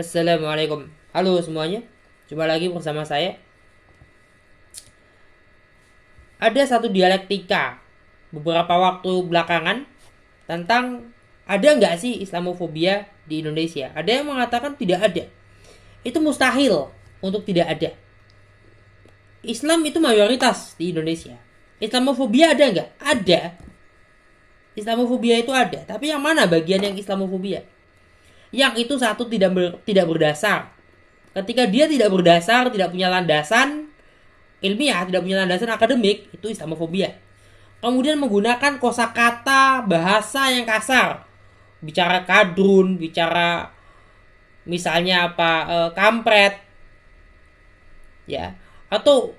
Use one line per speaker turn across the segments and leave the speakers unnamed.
Assalamualaikum. Halo semuanya. Jumpa lagi bersama saya. Ada satu dialektika beberapa waktu belakangan tentang ada nggak sih Islamofobia di Indonesia. Ada yang mengatakan tidak ada. Itu mustahil untuk tidak ada. Islam itu mayoritas di Indonesia. Islamofobia ada nggak? Ada. Islamofobia itu ada. Tapi yang mana bagian yang Islamofobia? Yang itu satu tidak berdasar. Ketika dia tidak berdasar, tidak punya landasan ilmiah, tidak punya landasan akademik, itu Islamofobia. Kemudian menggunakan kosakata bahasa yang kasar, bicara kadrun, bicara misalnya kampret, ya, atau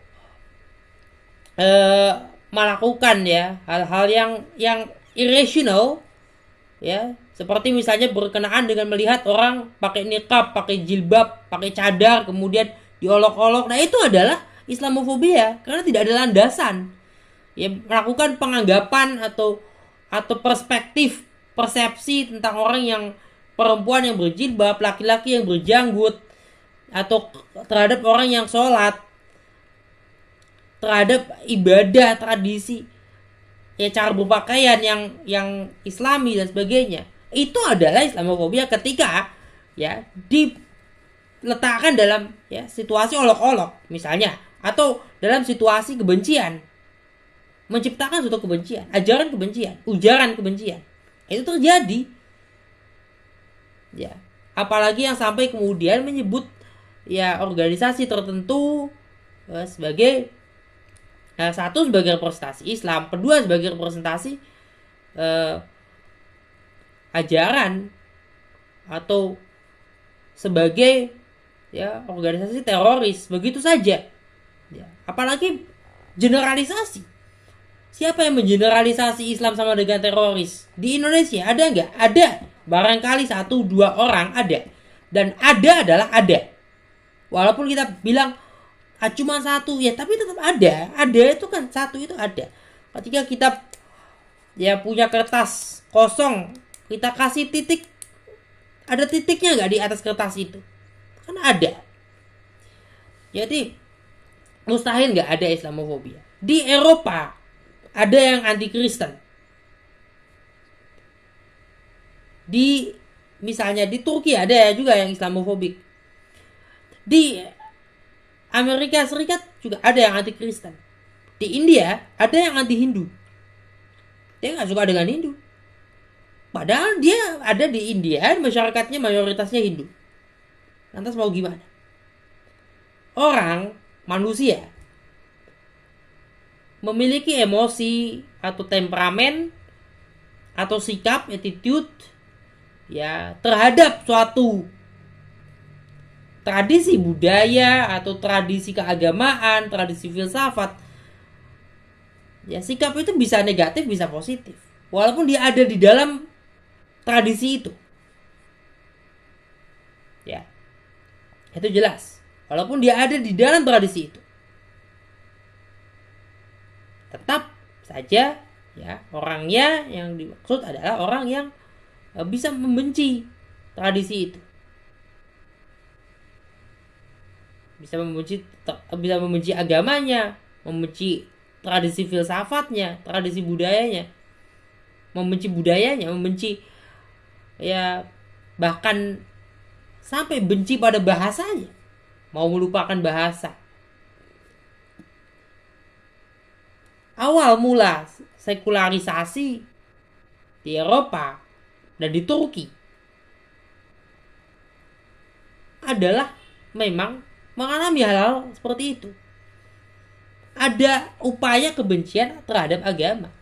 melakukan ya hal-hal yang irrational, ya, seperti misalnya berkenaan dengan melihat orang pakai niqab, pakai jilbab, pakai cadar, kemudian diolok-olok. Nah, itu adalah Islamofobia karena tidak ada landasan. Ya, melakukan penganggapan atau perspektif, persepsi tentang orang yang perempuan yang berjilbab, laki-laki yang berjanggut, atau terhadap orang yang sholat, terhadap ibadah, tradisi, ya, cara berpakaian yang Islami dan sebagainya. Itu adalah Islamofobia ketika ya diletakkan dalam ya situasi olok-olok misalnya, atau dalam situasi kebencian, menciptakan suatu kebencian, ajaran kebencian, ujaran kebencian. Itu terjadi. Ya, apalagi yang sampai kemudian menyebut ya organisasi tertentu sebagai satu sebagai representasi Islam, kedua sebagai representasi ajaran, atau sebagai ya organisasi teroris, begitu saja. Ya, apalagi generalisasi. Siapa yang mengeneralisasi Islam sama dengan teroris? Di Indonesia ada nggak? Ada. Barangkali 1-2 orang ada. Dan ada adalah ada. Walaupun kita bilang cuma satu, ya, tapi tetap ada. Ada itu kan, satu itu ada. Ketika kita ya punya kertas kosong, kita kasih titik, ada titiknya nggak di atas kertas itu? Kan ada. Jadi mustahil nggak ada Islamofobia. Di Eropa ada yang anti Kristen. Misalnya di Turki ada juga yang Islamofobik. Di Amerika Serikat juga ada yang anti Kristen. Di India ada yang anti Hindu. Dia nggak suka dengan Hindu. Padahal dia ada di India, masyarakatnya mayoritasnya Hindu. Lantas mau gimana? Orang, manusia, memiliki emosi atau temperamen atau sikap, attitude ya terhadap suatu tradisi budaya atau tradisi keagamaan, tradisi filsafat. Ya, sikap itu bisa negatif, bisa positif. Walaupun dia ada di dalam tradisi itu. Ya. Itu jelas. Walaupun dia ada di dalam tradisi itu. Tetap saja ya orangnya yang dimaksud adalah orang yang bisa membenci tradisi itu, bisa membenci agamanya, membenci tradisi filsafatnya, tradisi budayanya, membenci ya bahkan sampai benci pada bahasanya, mau melupakan bahasa. Awal mula sekularisasi di Eropa dan di Turki adalah memang mengalami hal-hal seperti itu. Ada upaya kebencian terhadap agama.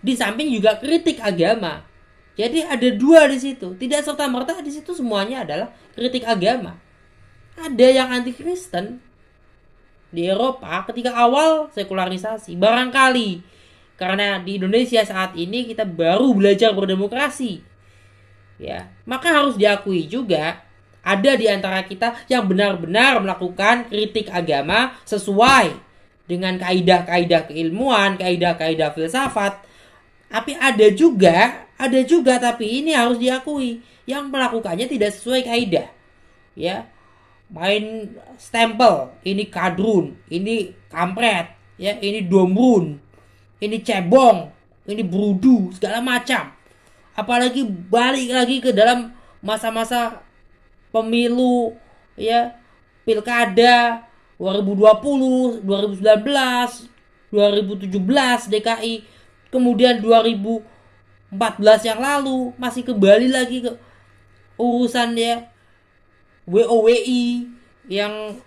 Di samping juga kritik agama. Jadi ada dua di situ. Tidak serta-merta di situ semuanya adalah kritik agama. Ada yang anti Kristen di Eropa ketika awal sekularisasi. Barangkali karena di Indonesia saat ini kita baru belajar berdemokrasi. Ya, maka harus diakui juga ada di antara kita yang benar-benar melakukan kritik agama sesuai dengan kaidah-kaidah keilmuan, kaidah-kaidah filsafat. Tapi ada juga tapi ini harus diakui yang melakukannya tidak sesuai kaidah. ya, main stempel, ini kadrun, ini kampret, ya, ini domrun, ini cebong, ini brudu, segala macam. Apalagi balik lagi ke dalam masa-masa pemilu, ya, pilkada 2020, 2019, 2017 DKI, kemudian 2014 yang lalu masih kembali lagi ke urusan ya WOWI yang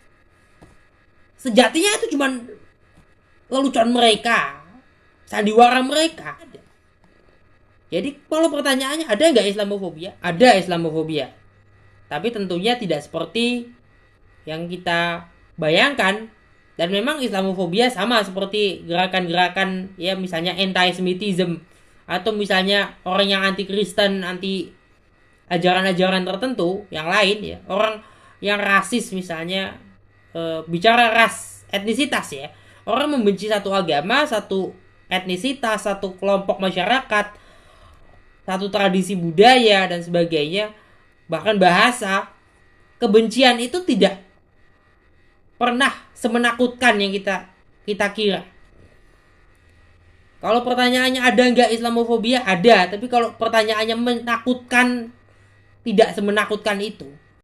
sejatinya itu cuman lelucon mereka, sandiwara mereka. Jadi kalau pertanyaannya ada nggak Islamofobia? Ada Islamofobia. Tapi tentunya tidak seperti yang kita bayangkan. Dan memang Islamofobia sama seperti gerakan-gerakan ya misalnya anti-Semitism atau misalnya orang yang anti Kristen, anti ajaran-ajaran tertentu yang lain ya. Orang yang rasis misalnya bicara ras, etnisitas ya. Orang membenci satu agama, satu etnisitas, satu kelompok masyarakat, satu tradisi budaya dan sebagainya, bahkan bahasa. Kebencian itu tidak pernah semenakutkan yang kita kira. Kalau pertanyaannya ada nggak Islamofobia? Ada. Tapi kalau pertanyaannya menakutkan, tidak semenakutkan itu.